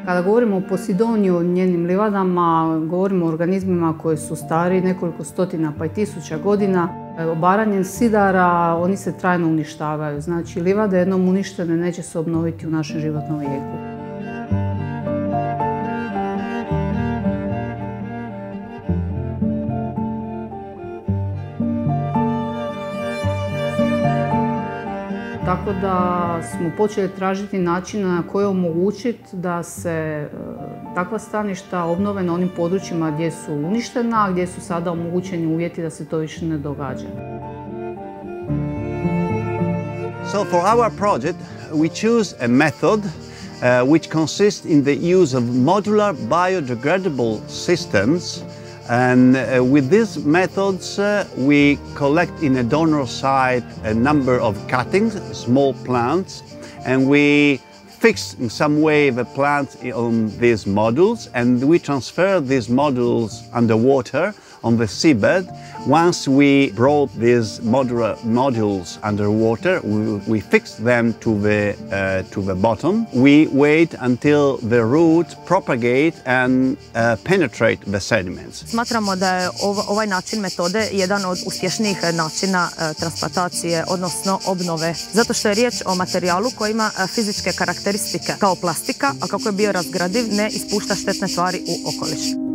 Kada govorimo o Posidoniji, o njenim livadama, govorimo o organizmima koji su stari nekoliko stotina pa i tisuća godina. Obaranjem sidara oni se trajno uništavaju. Znači, livade jednom uništene neće se obnoviti u našem životnom vijeku. Tako da smo počeli tražiti načina na koje omogućiti da se takva staništa obnove na onim područjima gdje su uništena, gdje su sada omogućeni uvjeti da se to više ne događa. So for our project, we choose a method which consists in the use of modular biodegradable systems. And with these methods, we collect in a donor site a number of cuttings, small plants, and we fix in some way the plants on these modules, and we transfer these modules underwater on the seabed. Once we brought these modules underwater, we fix them to the bottom. We wait until the roots propagate and penetrate the sediments. Smatramo da je ovaj način metode jedan od uspješnijih načina transplantacije, odnosno obnove, zato što je riječ o materijalu koji ima fizičke karakteristike kao plastika, a kako je biorazgradiv ne ispušta štetne tvari u okoliš.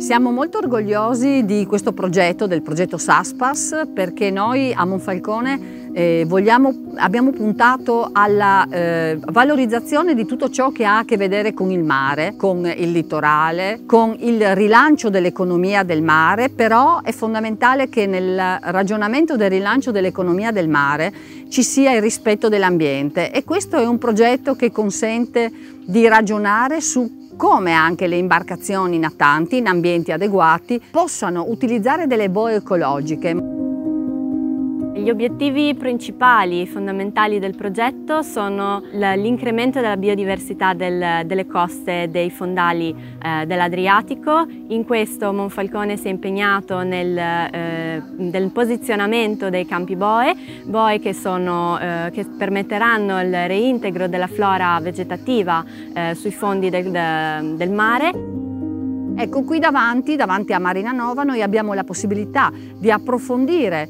Siamo molto orgogliosi di questo progetto, del progetto SASPAS, perché noi a Monfalcone abbiamo puntato alla valorizzazione di tutto ciò che ha a che vedere con il mare, con il litorale, con il rilancio dell'economia del mare, però è fondamentale che nel ragionamento del rilancio dell'economia del mare ci sia il rispetto dell'ambiente, e questo è un progetto che consente di ragionare su come anche le imbarcazioni natanti in ambienti adeguati possano utilizzare delle boe ecologiche. Gli obiettivi principali e fondamentali del progetto sono l'incremento della biodiversità delle coste dei fondali dell'Adriatico. In questo Monfalcone si è impegnato nel posizionamento dei campi boe che permetteranno il reintegro della flora vegetativa sui fondi del mare. Ecco, qui davanti a Marina Nova noi abbiamo la possibilità di approfondire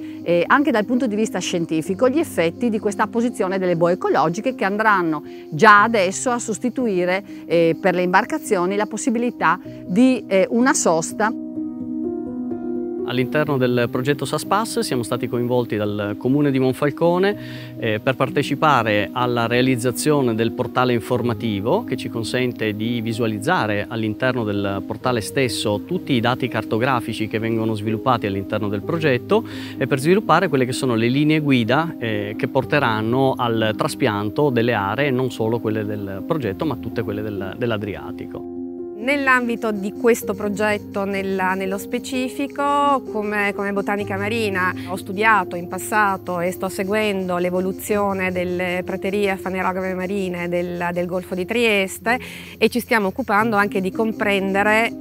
anche dal punto di vista scientifico gli effetti di questa apposizione delle boe ecologiche, che andranno già adesso a sostituire per le imbarcazioni la possibilità di una sosta. All'interno del progetto SASPAS siamo stati coinvolti dal Comune di Monfalcone per partecipare alla realizzazione del portale informativo, che ci consente di visualizzare all'interno del portale stesso tutti i dati cartografici che vengono sviluppati all'interno del progetto, e per sviluppare quelle che sono le linee guida che porteranno al traspianto delle aree, non solo quelle del progetto ma tutte quelle dell'Adriatico. Nell'ambito di questo progetto, nello specifico, come botanica marina, ho studiato in passato e sto seguendo l'evoluzione delle praterie fanerogame marine del Golfo di Trieste, e ci stiamo occupando anche di comprendere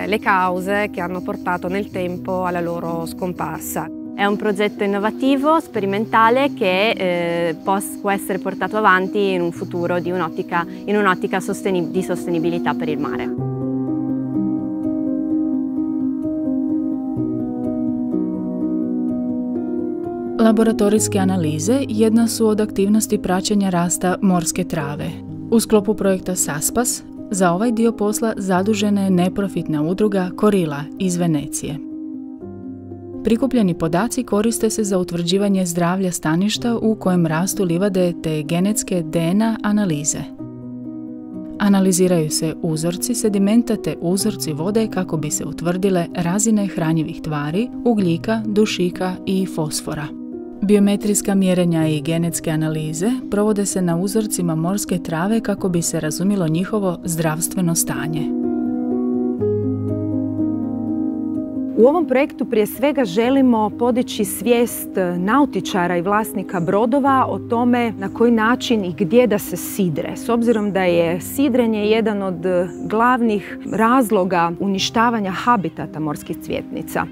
le cause che hanno portato nel tempo alla loro scomparsa. È un progetto innovativo, sperimentale, che può essere portato avanti in un futuro in un'ottica di sostenibilità per il mare. Laboratorijske analize jedna su od aktivnosti praćenja rasta morske trave. U sklopu projekta SASPAS za ovaj dio posla zadužena je neprofitna udruga Korila iz Venecije. Prikupljeni podaci koriste se za utvrđivanje zdravlja staništa u kojem rastu livade te genetske DNA analize. Analiziraju se uzorci sedimenta te uzorci vode kako bi se utvrdile razine hranjivih tvari, ugljika, dušika i fosfora. Biometrijska mjerenja i genetske analize provode se na uzorcima morske trave kako bi se razumjelo njihovo zdravstveno stanje. U ovom projektu prije svega želimo podići svijest nautičara i vlasnika brodova o tome na koji način i gdje da se sidre, s obzirom da je sidrenje jedan od glavnih razloga uništavanja habitata morskih cvjetnica.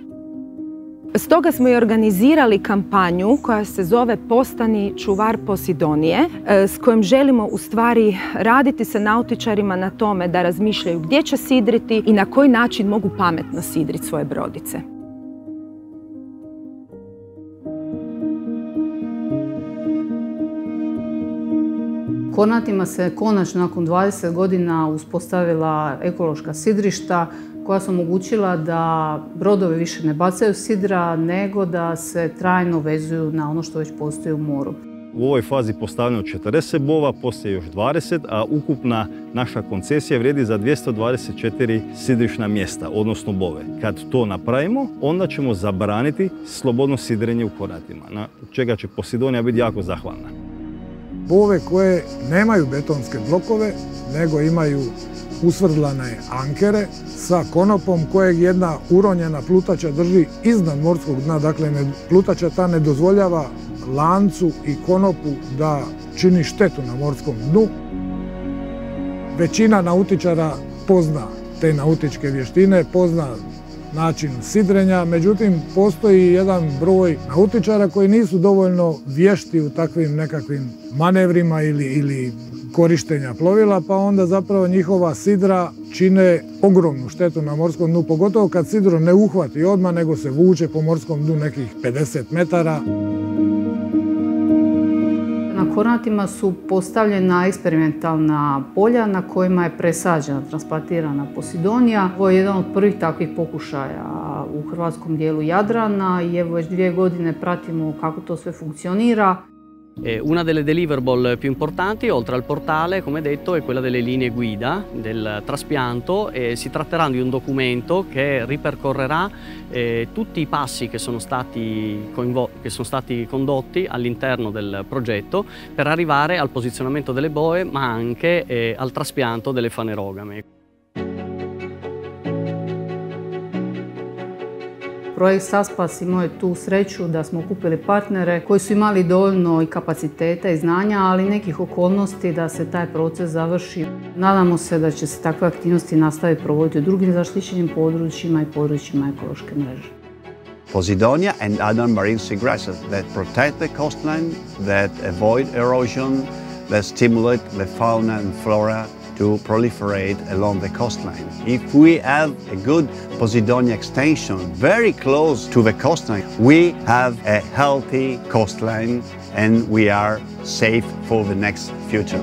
Stoga smo i organizirali kampanju koja se zove Postani čuvar Posidonije, s kojom želimo u stvari raditi sa nautičarima na tome da razmišljaju gdje će sidriti i na koji način mogu pametno sidriti svoje brodice. Kornatima se konačno nakon 20 godina uspostavila ekološka sidrišta koja su omogućila da brodovi više ne bacaju sidra, nego da se trajno vezuju na ono što već postoji u moru. U ovoj fazi postavljeno 40 bova, poslije još 20, a ukupna naša koncesija vrijedi za 224 sidrišna mjesta, odnosno bove. Kad to napravimo, onda ćemo zabraniti slobodno sidrenje u Kornatima, na čega će Posidonija biti jako zahvalna. Bove koje nemaju betonske blokove, nego imaju usvrdlane ankere sa konopom kojeg jedna uronjena plutača drži iznad morskog dna. Dakle, plutača ta ne dozvoljava lancu i konopu da čini štetu na morskom dnu. Većina nautičara pozna te nautičke vještine, pozna način sidrenja, međutim postoji jedan broj nautičara koji nisu dovoljno vješti u takvim nekakvim manevrima ili korištenja plovila, pa onda zapravo njihova sidra čine ogromnu štetu na morskom dnu, pogotovo kad sidro ne uhvati odmah, nego se vuče po morskom dnu nekih 50 metara. Na Kornatima su postavljena eksperimentalna polja na kojima je presađena, transplantirana Posidonija. Ovo je jedan od prvih takvih pokušaja u hrvatskom dijelu Jadrana i evo već 2 godine pratimo kako to sve funkcionira. Una delle deliverable più importanti, oltre al portale, come detto, è quella delle linee guida del traspianto e si tratterà di un documento che ripercorrerà tutti i passi che sono stati condotti all'interno del progetto per arrivare al posizionamento delle boe, ma anche al traspianto delle fanerogame. Projekt SASPAS imao je tu sreću da smo okupili partnere koji su imali dovoljno i kapaciteta i znanja, ali i nekih okolnosti da se taj proces završi. Nadamo se da će se takve aktivnosti nastaviti provoditi u drugim zaštićenim područjima i područjima ekološke mreže. Posidonia and other marine seagrasses that protect the coastline, that avoid erosion, that stimulate the fauna and flora to proliferate along the coastline. If we have a good Posidonia extension very close to the coastline, we have a healthy coastline and we are safe for the next future.